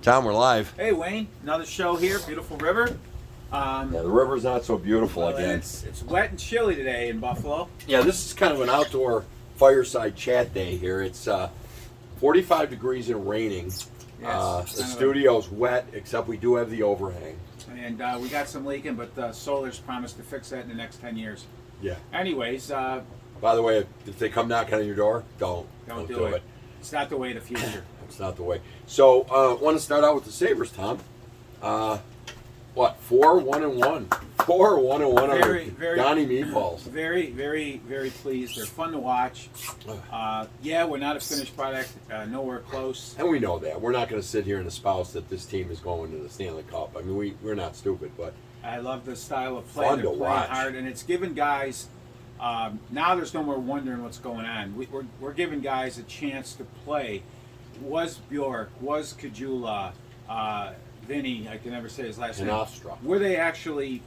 Tom, we're live. Hey Wayne, another show here, beautiful river. Yeah, the river's not so beautiful Well, again. it's wet and chilly today in Buffalo. Yeah, this is kind of an outdoor fireside chat day here. It's 45 degrees and raining. The studio's wet, except we do have the overhang. And we got some leaking, but Solar's promised to fix that in the next 10 years. Yeah. Anyways, By the way, if they come knocking on your door, don't do it. It's not the way of the future. It's not the way. So, want to start out with the Sabres, Tom. 4-1-1. 4-1-1 on Donnie Meatballs. Very, very, very pleased. They're fun to watch. Yeah, we're not a finished product. Nowhere close. And we know that. We're not going to sit here and espouse that this team is going to the Stanley Cup. I mean, we're not stupid, but I love the style of play. Fun They're to playing watch. hard, and it's given guys. Now there's no more wondering what's going on. We're giving guys a chance to play. Was Bjork? Was Kajula? Vinny? I can never say his last name. Nostra. Were they actually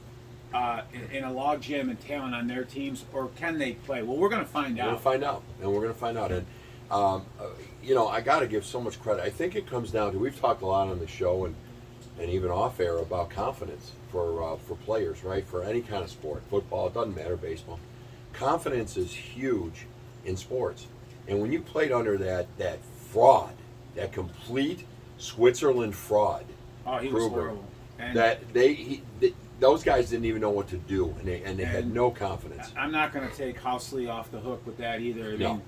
in a logjam and talent on their teams, or can they play? Well, we're going to find out. We're going to find out. And I got to give so much credit. I think it comes down to, we've talked a lot on the show and even off air about confidence for players, right? For any kind of sport, football, it doesn't matter, baseball. Confidence is huge in sports. And when you played under that fraud, that complete Switzerland fraud, he was horrible. And those guys didn't even know what to do, and they had no confidence. I'm not going to take Housley off the hook with that either. I mean,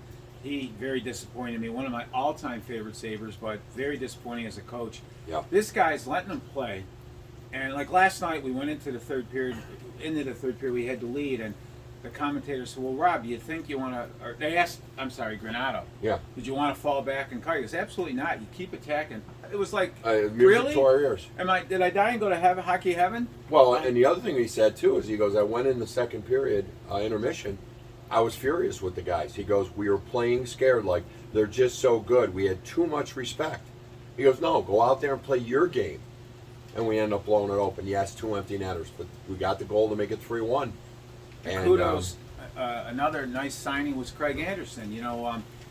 he very disappointed me. One of my all-time favorite Sabres, but very disappointing as a coach. Yeah. This guy's letting them play. And like last night, we went into the third period. We had the lead, and the commentator said, "Well, Rob, do you think you want to?" Or they asked, "I'm sorry, Granato. Yeah. Did you want to fall back and cut?" He goes, "Absolutely not. You keep attacking." It was like, really? To our ears. Did I die and go to heaven, hockey heaven? Well, and the other thing he said too is he goes, "I went in the second period intermission. I was furious with the guys." He goes, "We were playing scared, like they're just so good. We had too much respect." He goes, "No, go out there and play your game." And we end up blowing it open. Yes, 2 empty netters, but we got the goal to make it 3-1. And kudos. Another nice signing was Craig Anderson.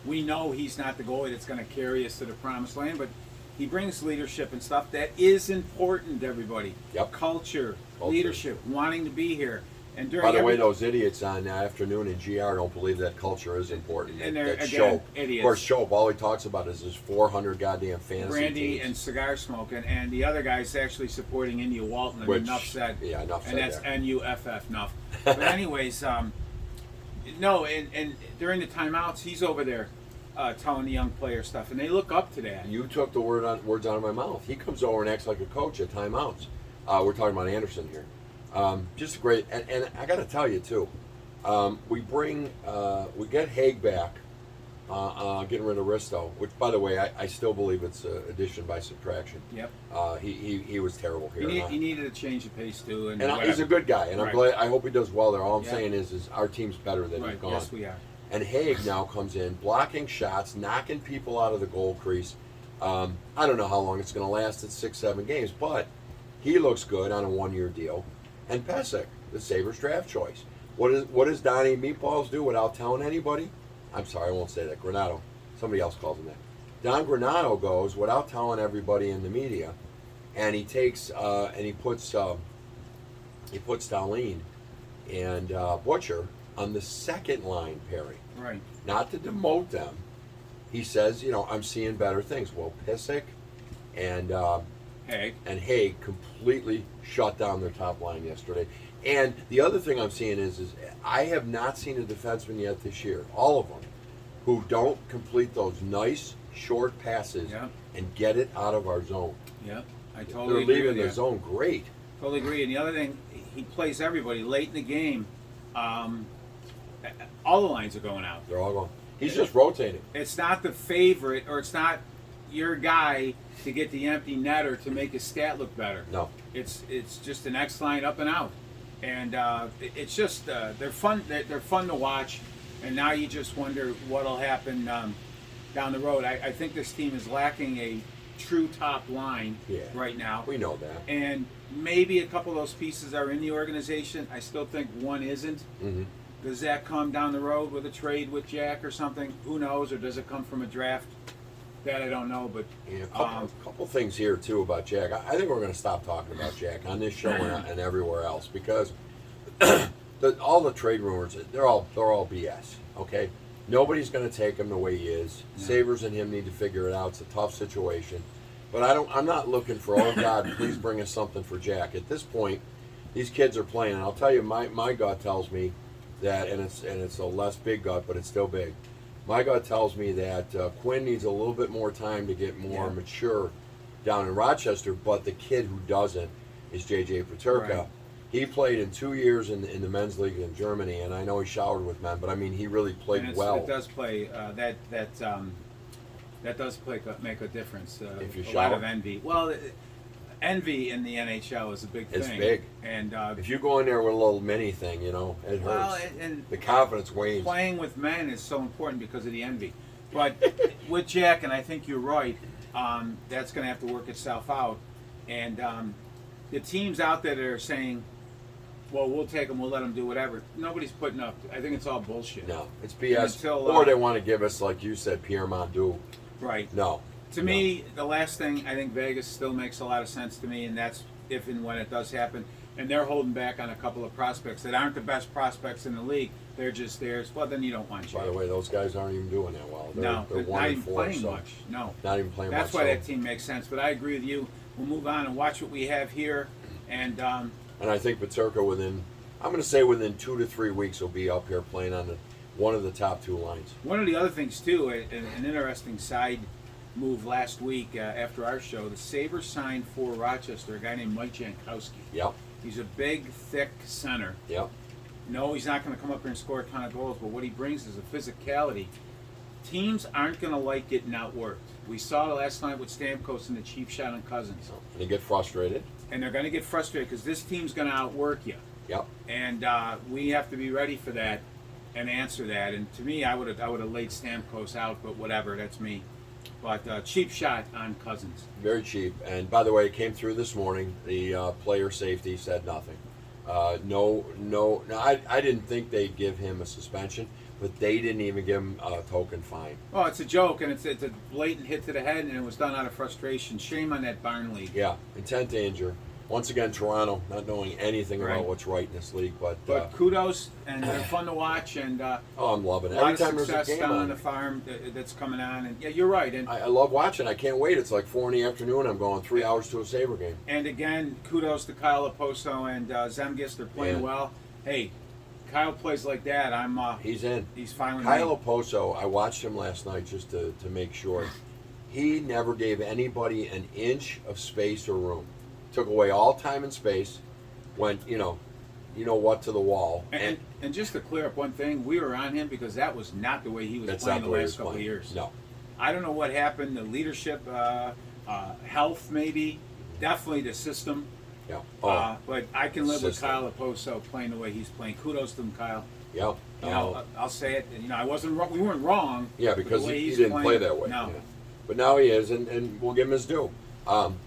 We know he's not the goalie that's going to carry us to the promised land, but he brings leadership and stuff that is important to everybody. Yep. Culture, leadership, wanting to be here. And by the way, those idiots on Afternoon and GR don't believe that culture is important. And they're, Shope. Idiots. Of course, Shope, all he talks about is his 400 goddamn fantasy brandy teams. and cigar smoking, and the other guy's actually supporting India Walton. Enough said. Yeah, enough said. And that's NUFF, enough. But anyways, no, and during the timeouts, he's over there telling the young player stuff, and they look up to that. You took the words out of my mouth. He comes over and acts like a coach at timeouts. We're talking about Anderson here. Just great, and I got to tell you too, we get Haig back, getting rid of Risto, which by the way I still believe it's addition by subtraction. Yep. He was terrible here. He needed a change of pace too, and he's a good guy, and I'm glad. I hope he does well there. All I'm Yeah. saying is our team's better than he's gone. Yes, we are. And Haig now comes in, blocking shots, knocking people out of the goal crease. I don't know how long it's going to last. It's 6-7 games, but he looks good on a 1-year deal. And Pesek, the Sabres draft choice. What does Donnie Meatballs do without telling anybody? I'm sorry, I won't say that. Granato. Somebody else calls him that. Don Granato goes without telling everybody in the media, and he takes and he puts Darlene and Butcher on the second line pairing. Right. Not to demote them. He says, I'm seeing better things. Well, Pesek and Haig completely shut down their top line yesterday. And the other thing I'm seeing is I have not seen a defenseman yet this year, all of them, who don't complete those nice short passes and get it out of our zone. Yeah, I totally agree with you. They're leaving the zone great. Totally agree. And the other thing, he plays everybody late in the game. All the lines are going out. They're all going. He's just rotating. It's not the favorite, or it's not your guy to get the empty netter to make his stat look better. No. It's just an X line up and out, and it's just they're fun. They're fun to watch, and now you just wonder what'll happen down the road. I think this team is lacking a true top line right now. We know that. And maybe a couple of those pieces are in the organization. I still think one isn't. Mm-hmm. Does that come down the road with a trade with Jack or something? Who knows? Or does it come from a draft? That I don't know, but Yeah, couple things here too about Jack. I think we're going to stop talking about Jack on this show and everywhere else because all the trade rumors they're all BS. Okay, nobody's going to take him the way he is. Yeah. Savers and him need to figure it out. It's a tough situation, but I'm not looking for oh God, please bring us something for Jack. At this point, these kids are playing, and I'll tell you, my gut tells me that, and it's a less big gut, but it's still big. My gut tells me that Quinn needs a little bit more time to get more mature down in Rochester, but the kid who doesn't is J.J. Paterka. Right. He played in 2 years in the men's league in Germany, and I know he showered with men, but I mean he really played well. It does play that does make a difference. If you a shower. lot of envy. Well, envy in the NHL is a big thing. It's big, and if you go in there with a little mini thing, it hurts. well, and the confidence wanes. Playing with men is so important because of the envy. But with Jack, and I think you're right, that's going to have to work itself out. And the teams out there that are saying, well, we'll take them, we'll let them do whatever. Nobody's putting up. I think it's all bullshit. No, it's BS. Until, or they want to give us, like you said, Pierre Mondu. Right. No. To me, the last thing, I think Vegas still makes a lot of sense to me, and that's if and when it does happen. And they're holding back on a couple of prospects that aren't the best prospects in the league. They're just theirs. Well, then you don't want Jack. By the way, those guys aren't even doing that well. They're They're 1 not and even 4, playing so much. No. not even playing That's much. why that team makes sense. But I agree with you. We'll move on and watch what we have here. And I think Paterka I'm going to say within 2 to 3 weeks, will be up here playing on one of the top 2 lines. one of the other things, too, an interesting side move last week after our show, the Sabres signed for Rochester a guy named Mike Jankowski. Yep. He's a big, thick center. Yep. No, he's not going to come up here and score a ton of goals, but what he brings is a physicality. Teams aren't going to like getting outworked. We saw it last night with Stamkos and the cheap shot on Cousins. And they get frustrated. And they're going to get frustrated because this team's going to outwork you. Yep. And we have to be ready for that and answer that. And to me, I would have laid Stamkos out, but whatever, that's me. But cheap shot on Cousins. Very cheap. And by the way, it came through this morning. The player safety said nothing. No. I didn't think they'd give him a suspension, but they didn't even give him a token fine. Well, it's a joke, and it's a blatant hit to the head, and it was done out of frustration. Shame on that Barn League. Yeah, intent to injure. Once again, Toronto not knowing anything Right. about what's right in this league, but kudos, and they're fun to watch, and I'm loving it. a lot Every of time there's a success game down on on, the farm that's coming on. And yeah, you're right. And I love watching. I can't wait. It's like 4 in the afternoon. I'm going 3 hours to a Sabre game. and again, kudos to Kyle Oposo and Zemgus. They're playing Yeah. well. Hey, Kyle plays like that. He's in. He's fine with Kyle me. Oposo, I watched him last night just to make sure. He never gave anybody an inch of space or room. Took away all time and space. Went, you know what, to the wall. And just to clear up one thing, we were on him because that was not the way he was That's playing not the the way he last was couple of playing. years. No. I don't know what happened. The leadership, health, maybe. Definitely the system. Yeah. But I can live with System. Kyle Oposo playing the way he's playing. Kudos to him, Kyle. Yeah. I'll say it. I wasn't wrong. We weren't wrong. Yeah, with because the way he he's didn't playing. play that way. No. Yeah. But now he is, and we'll give him his due.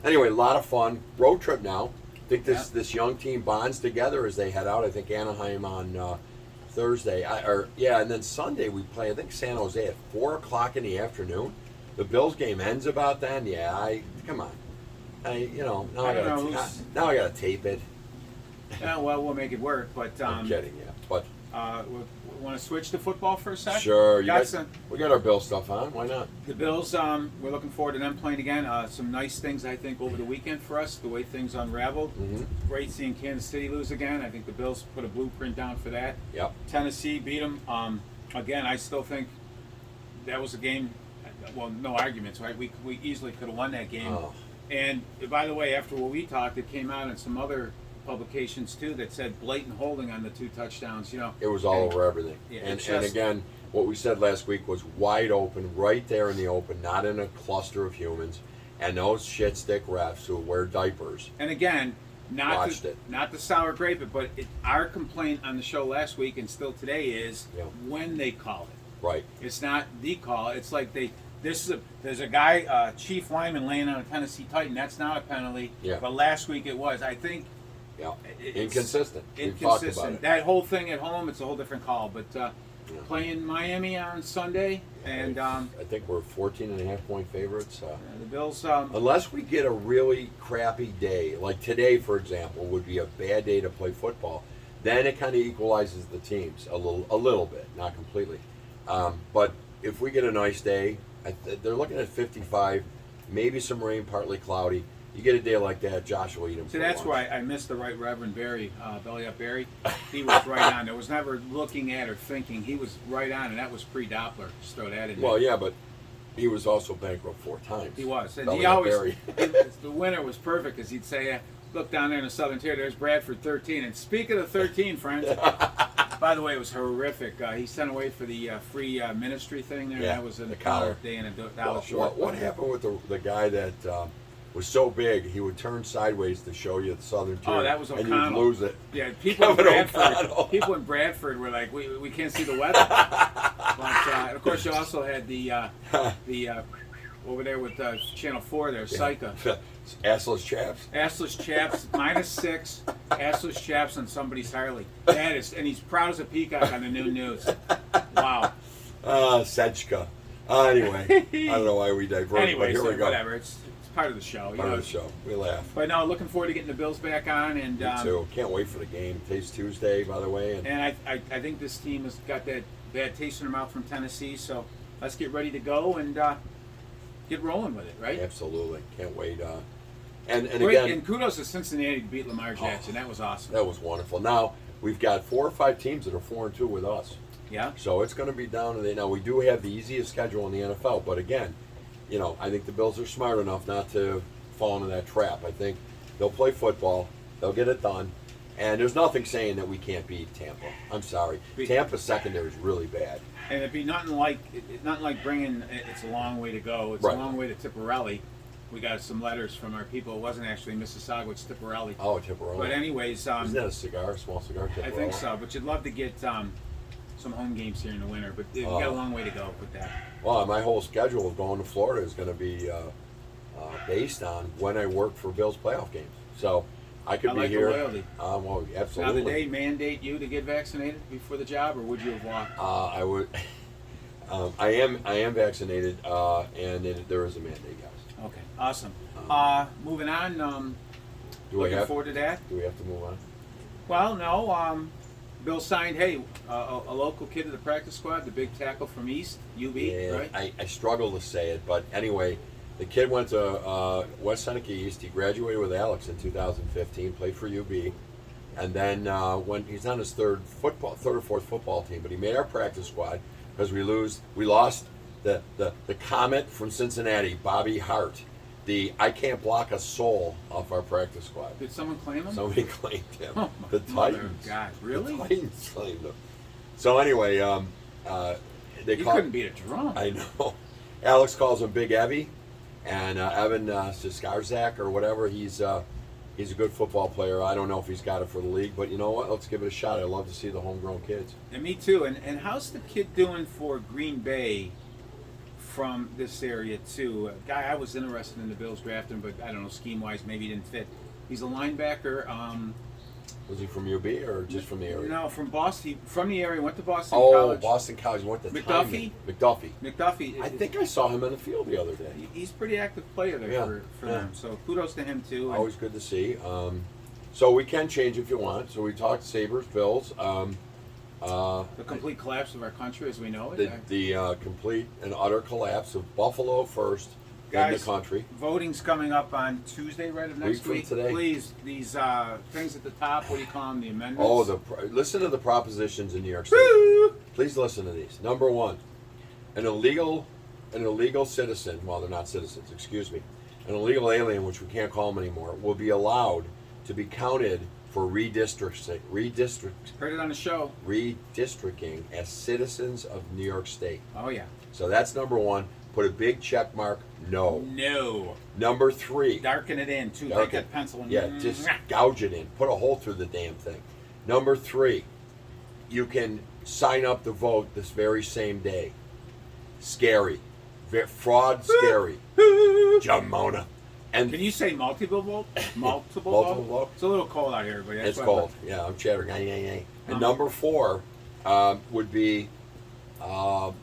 Anyway, a lot of fun. Road trip now. I think this young team bonds together as they head out. I think Anaheim on Thursday. And then Sunday we play, I think, San Jose at 4 o'clock in the afternoon. The Bills game ends about then. Yeah, come on. Now I gotta tape it. Yeah, well, we'll make it work. But I'm kidding, yeah. But we want to switch to football for a sec? sure, We got our Bill stuff on. Why not? The Bills, we're looking forward to them playing again. Some nice things, I think, over the weekend for us, the way things unraveled. Mm-hmm. Great seeing Kansas City lose again. I think the Bills put a blueprint down for that. Yep. Tennessee beat them. Again, I still think that was a game, well, no arguments, right? We easily could have won that game. Oh. And by the way, after what we talked, it came out in some other publications too that said blatant holding on the 2 touchdowns. It was all over everything. Yeah, and it's just- again, what we said last week was wide open, right there in the open, not in a cluster of humans. And those shit stick refs who wear diapers. And again, not Watched it. not the sour grape it, but our complaint on the show last week and still today is when they call it. Right. It's not the call. It's like there's a guy, Chief Lyman, laying on a Tennessee Titan. That's not a penalty. Yeah. But last week it was. I think. Yeah. It's Inconsistent. We've talked about it. That whole thing at home, it's a whole different call. But Yeah. playing Miami on Sunday, and I think we're 14.5 point favorites. the Bills. Unless we get a really crappy day, like today, for example, would be a bad day to play football. Then it kind of equalizes the teams a little bit, not completely. But if we get a nice day, they're looking at 55, maybe some rain, partly cloudy. You get a day like that, Josh will eat him. So that's why I missed the Right Reverend Barry, Belly Up Barry. He was right on. There was never looking at or thinking. He was right on, and that was pre-Doppler. Just throw that in there. Well, yeah, but he was also bankrupt 4 times. He was. And Belly he Up always, Barry. the winner was perfect because he'd say, look down there in the southern tier, there's Bradford 13. And speaking of 13, friends, by the way, it was horrific. He sent away for the free ministry thing there. Yeah, That was a the collar. day and a dollar short. What happened with the guy that was so big he would turn sideways to show you the southern tier? Oh, that was and O'Connell. you'd lose it. Yeah, people in Kevin Bradford. O'Connell. People in Bradford were like, we can't see the weather. But of course, you also had the over there with Channel 4 there, Psycha. Assless chaps. Assless chaps, -6. Assless chaps on somebody's Harley. That is, and he's proud as a peacock on the new news. Wow. Sechka. Anyway, I don't know why we divert, Anyway, but here so we go. whatever. It's part of the show. Part of the show. We laugh. But no, looking forward to getting the Bills back on, and Me too. Can't wait for the game. Today's Tuesday, by the way. And I think this team has got that bad taste in their mouth from Tennessee, so let's get ready to go and get rolling with it, right? Absolutely. Can't wait. And Great, again, and kudos to Cincinnati to beat Lamar Jackson. That was awesome. that was wonderful. Now, we've got 4 or 5 teams that are 4-2 with us. Yeah. So it's going to be down to the. Now, we do have the easiest schedule in the NFL, but again, I think the Bills are smart enough not to fall into that trap. I think they'll play football, they'll get it done, and there's nothing saying that we can't beat Tampa. I'm sorry. Tampa's secondary is really bad. And it'd be nothing like bringing. It's a long way to go. It's Right. a long way to Tipperelli. We got some letters from our people. It wasn't actually Mississauga, it's Tipperelli. Oh, Tipperelli. But anyways, Isn't that a small cigar? I Tipperelli? think so. But you'd love to get some home games here in the winter. But you got a long way to go with that. Well, my whole schedule of going to Florida is going to be based on when I work for Bills playoff games. So I could I be like the here. loyalty. Well, Now, absolutely. did they mandate you to get vaccinated before the job, or would you have walked? I would. I am vaccinated, and there is a mandate, guys. Okay, awesome. Moving on. Do we Looking have? forward to that. Do we have to move on? Well, no. Bill signed, a local kid to the practice squad, the big tackle from East, UB, Yeah, right? I struggle to say it, but anyway, the kid went to West Seneca East. He graduated with Alex in 2015, played for UB, and then when he's on his third or fourth football team, but he made our practice squad because we lost the Comet from Cincinnati, Bobby Hart. I can't block a soul off our practice squad. Did someone claim him? Somebody claimed him. Oh, The mother Titans. of God, really? The Titans claimed him. So anyway, they You call. couldn't beat a drum. I know. Alex calls him Big Evie, and Evan Skarzak or whatever. He's a good football player. I don't know if he's got it for the league, but you know what? Let's give it a shot. I love to see the homegrown kids. And me too. And how's the kid doing for Green Bay from this area too? A guy I was interested in the Bills drafting, but I don't know, scheme-wise, maybe he didn't fit. He's a linebacker. Was he from UB or just from the area? No, from Boston. From the area. Went to Boston Oh, College. Boston College. He went to McDuffie? McDuffie. McDuffie. I think I saw him on the field the other day. He's a pretty active player there Yeah, for yeah. them. So kudos to him too. And Always good to see. So we can change if you want. So we talked Sabres, Bills. the complete collapse of our country as we know it. The complete and utter collapse of Buffalo first in Guys, the country. Voting's coming up on Tuesday, right of next Week from week. today. Please, these things at the top. What do you call them? The amendments. Oh, listen to the propositions in New York State. Woo! Please listen to these. Number one, an illegal citizen. Well, they're not citizens. Excuse me. An illegal alien, which we can't call them anymore, will be allowed to be counted for redistricting Heard it on the show. as citizens of New York State. Oh yeah. So that's number one. Put a big check mark. No. No. Number three. Darken it in too. Take Darken. that pencil and Yeah, just gouge it in. Put a hole through the damn thing. Number three, you can sign up to vote this very same day. Scary. Fraud scary. Jamona. And Can you say multiple vote? Multiple Multiple vote? vote? It's a little cold out here, but that's it's why cold. Yeah, I'm chattering. And Um, number four would be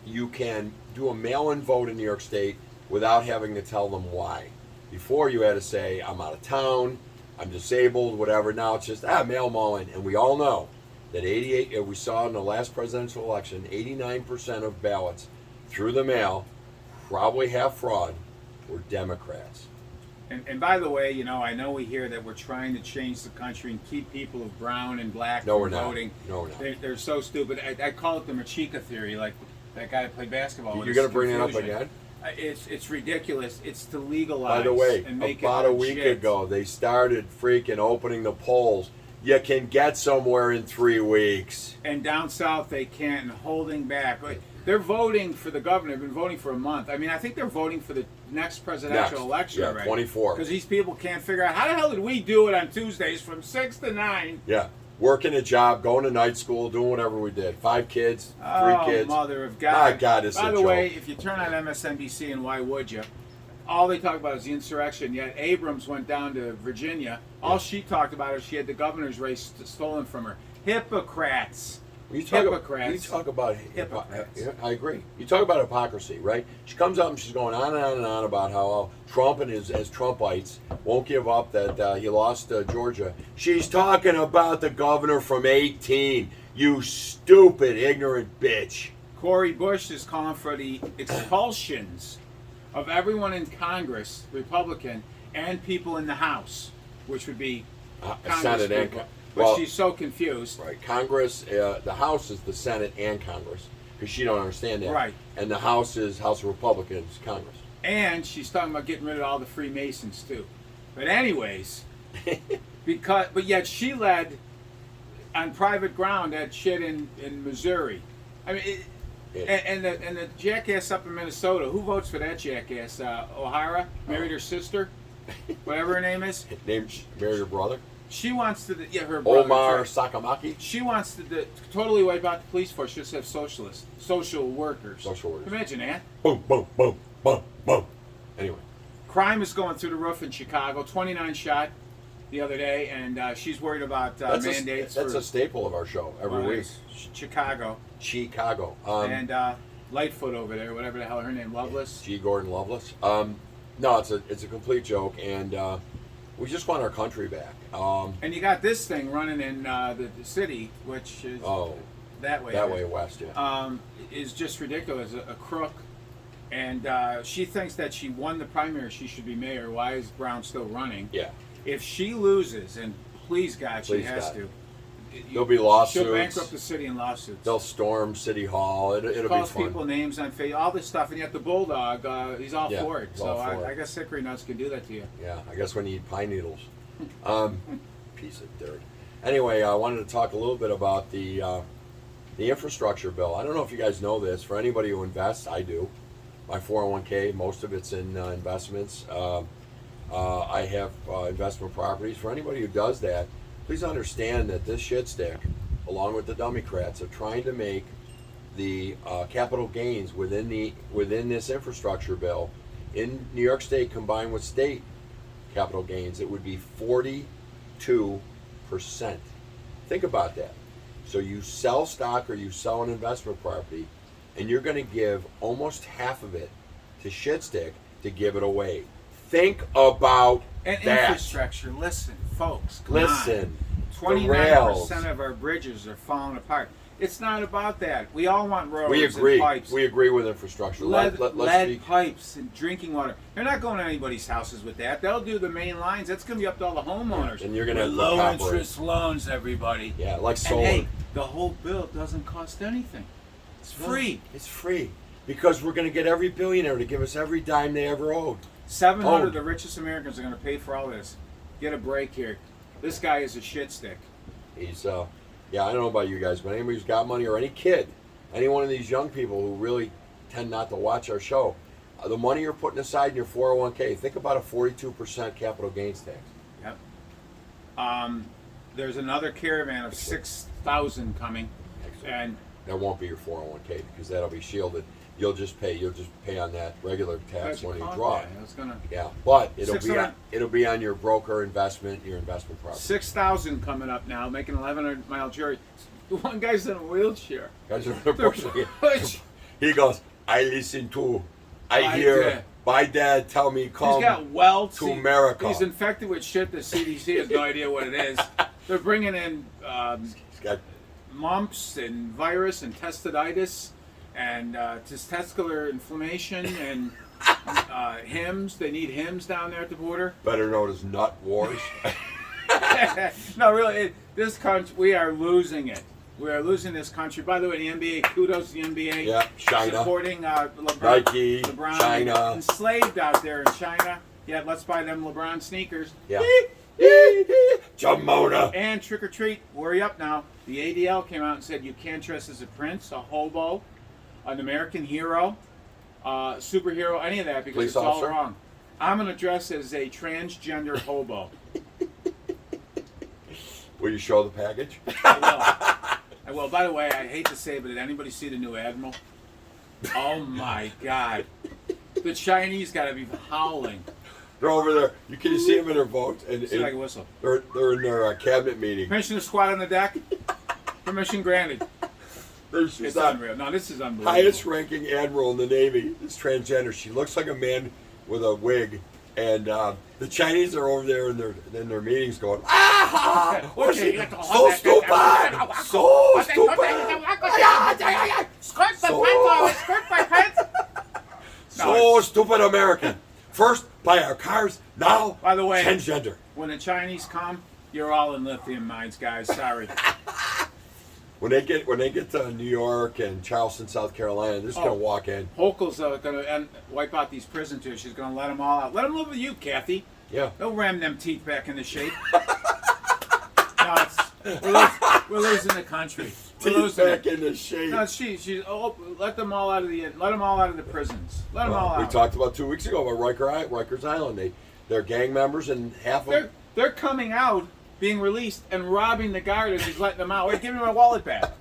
You can do a mail-in vote in New York State without having to tell them why. Before you had to say, I'm out of town, I'm disabled, whatever. Now it's just, mail them all in. And we all know that 88, we saw in the last presidential election, 89% of ballots through the mail, probably half fraud, were Democrats. And by the way, I know we hear that we're trying to change the country and keep people of brown and black No, from we're not. voting. No, we're not. They're so stupid. I call it the Machika theory, like that guy that played basketball. You're going to bring it up again? It's ridiculous. It's to legalize. By the way, and make about it a week legit. ago, they started freaking opening the polls. You can get somewhere in 3 weeks. And down south, they can't, and holding back. They're voting for the governor. They've been voting for a month. I mean, I think they're voting for the next presidential election already. 24. Because these people can't figure out, how the hell did we do it on Tuesdays from 6 to 9? Yeah. Working a job, going to night school, doing whatever we did. 5 kids, 3 kids. Mother of God. My God, it's By a the joke. way, if you turn on MSNBC, and why would you? All they talk about is the insurrection, yet Abrams went down to Virginia. All she talked about is she had the governor's race stolen from her. Hypocrites. You talk about Hypocrites. I agree. You talk about hypocrisy, right? She comes up and she's going on and on and on about how Trump and his Trumpites won't give up that he lost Georgia. She's talking about the governor from 18. You stupid, ignorant bitch. Cory Bush is calling for the expulsions of everyone in Congress, Republican, and people in the House, which would be Congress Senate and people. But she's so confused. Right, Congress, the House is the Senate and Congress, because she don't understand that. Right. And the House is House of Republicans, Congress. And she's talking about getting rid of all the Freemasons too. But anyways, but yet she led on private ground that shit in Missouri. I mean, and the jackass up in Minnesota. Who votes for that jackass? O'Hara married her sister, whatever her name is. Marry your brother. She wants to, her brother. Omar Sakamaki. She wants to totally wipe out the police force. Just have social workers. Social workers. Imagine that. Boom, boom, boom, boom, boom. Anyway. Crime is going through the roof in Chicago. 29 shot the other day, and she's worried about mandates. That's a staple of our show every week. Chicago. And Lightfoot over there, whatever the hell her name, Loveless. G. Gordon Loveless. No, it's a complete joke, and we just want our country back. And you got this thing running in the city, which is that way west, yeah. Is just ridiculous. A crook. And she thinks that she won the primary. She should be mayor. Why is Brown still running? Yeah. If she loses, and please God, she has to. There'll be lawsuits. She'll bankrupt the city in lawsuits. They'll storm City Hall. It'll be fun. Calls people names on Facebook, all this stuff, and yet the Bulldog, he's all for it. So I guess hickory nuts can do that to you. Yeah, I guess when you eat pine needles. Piece of dirt. Anyway, I wanted to talk a little bit about the infrastructure bill. I don't know if you guys know this. For anybody who invests, I do. My 401k, most of it's in investments. I have investment properties. For anybody who does that, please understand that this shit stick, along with the Democrats, are trying to make the capital gains within this infrastructure bill in New York State combined with state capital gains. It would be 42%. Think about that. So you sell stock or you sell an investment property, and you're going to give almost half of it to shit stick to give it away. Think about and that. Infrastructure. Listen, folks. Come Listen. on. 29% of our bridges are falling apart. It's not about that. We all want roads We agree. and pipes. We agree with infrastructure. Lead Let's pipes and drinking water. They're not going to anybody's houses with that. They'll do the main lines. That's going to be up to all the homeowners. And you're going to have low interest loans, everybody. Yeah, like solar. And hey, the whole bill doesn't cost anything. It's free. It's free because we're going to get every billionaire to give us every dime they ever owed. 700 of the richest Americans are going to pay for all this. Get a break here. This guy is a shit stick. He's yeah, I don't know about you guys, but anybody who's got money or any kid, any one of these young people who really tend not to watch our show, the money you're putting aside in your 401k, think about a 42% capital gains tax. Yep. There's another caravan of 6,000 coming, and that won't be your 401k because that'll be shielded. You'll just pay on that regular tax when you draw it. Yeah, but it'll be on your broker investment, your investment property. 6,000 coming up now, making 1,100 mile journey. One guy's in a wheelchair. Guys are He goes, I listen to, I My hear dad. my dad tell me He's come got welts. to America. He's infected with shit. The CDC has no idea what it is. They're bringing in He's got mumps and virus and testitis and testicular inflammation and hymns. They need hymns down there at the border. better known as nut wars. No, really, this country, we are losing it. We are losing this country. By the way, the NBA, kudos to the NBA. Yeah, China. Supporting LeBron. Nike, LeBron China. enslaved out there in China. Yeah, let's buy them LeBron sneakers. Yeah. Jamona. And trick or treat, worry up now. The ADL came out and said you can't dress as a prince, a hobo, an American hero, superhero, any of that because Police it's all officer? wrong. I'm going to dress as a transgender hobo. Will you show the package? I will. By the way, I hate to say it, but did anybody see the new Admiral? Oh my God. The Chinese got to be howling. They're over there. You can see them in their vote, and See like a whistle. they're in their cabinet meeting. Permission to squat on the deck? Permission granted. There's It's that unreal. No, this is unbelievable. highest ranking admiral in the Navy is transgender. She looks like a man with a wig, and the Chinese are over there in their meetings going, ah, what's she, so stupid, so stupid, so stupid American. First buy our cars, now By the way, transgender. when the Chinese come, you're all in lithium mines, guys. Sorry. When they get to New York and Charleston, South Carolina, they're just gonna walk in. Hochul's going to wipe out these prison too. She's going to let them all out. Let them live with you, Kathy. Yeah. They'll ram them teeth back into shape. No, we're losing the country. We're Teeth losing back it. into shape. No, she's let them all out of the prisons. Let them all out. We talked about 2 weeks ago about Rikers Island. They're gang members, and half of them. They're coming out, being released, and robbing the guard as he's letting them out. Wait, give me my wallet back.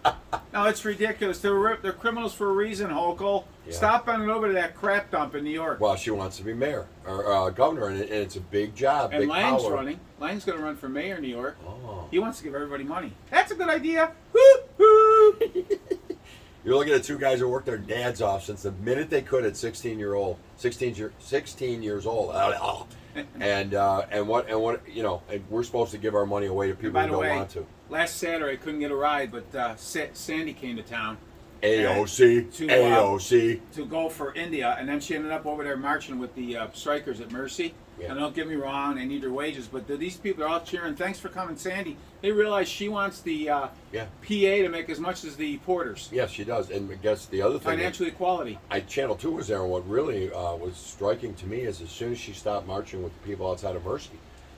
No, it's ridiculous. They're criminals for a reason, Hochul. Yeah. Stop running over to that crap dump in New York. Well, she wants to be mayor or governor, and it's a big job, And big Lang's power. running. Lang's going to run for mayor in New York. Oh. He wants to give everybody money. That's a good idea. Woo-hoo. You're looking at two guys who worked their dads off since the minute they could at 16 years old. And what and we're supposed to give our money away to people By who the don't way, want to. last Saturday I couldn't get a ride, but Sandy came to town AOC, to, AOC. to go for India, and then she ended up over there marching with the strikers at Mercy. Yeah. And don't get me wrong, they need their wages, but these people are all cheering. Thanks for coming, Sandy. They realize she wants the PA to make as much as the porters. Yes, she does. And I guess the other thing, Financial equality. Channel 2 was there, and what really was striking to me is as soon as she stopped marching with the people outside of Mercy,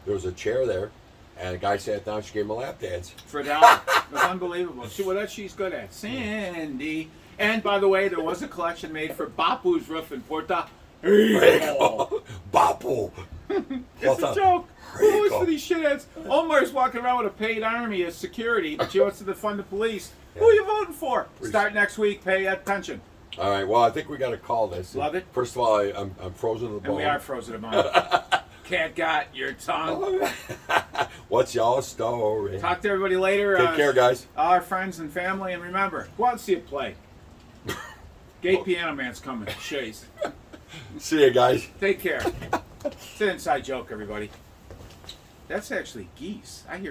there was a chair there, and a guy sat down, she gave him a lap dance. For $1. It was unbelievable. She's good at. Sandy. And by the way, there was a collection made for Bapu's roof in Puerto Rico. Bapu. It's a joke. Who is for these shitheads? Omar's walking around with a paid army as security, but she wants to defund the police. Who are you voting for? Start next week. Pay attention. All right. Well, I think we got to call this. Love it. First of all, I'm frozen to the bone. And we are frozen to bone. Cat got your tongue. What's y'all story? Talk to everybody later. Take care, guys. All our friends and family, and remember, go out and see a play. Gay Piano Man's coming. Shays. See you guys. Take care. It's an inside joke, everybody. That's actually geese. I hear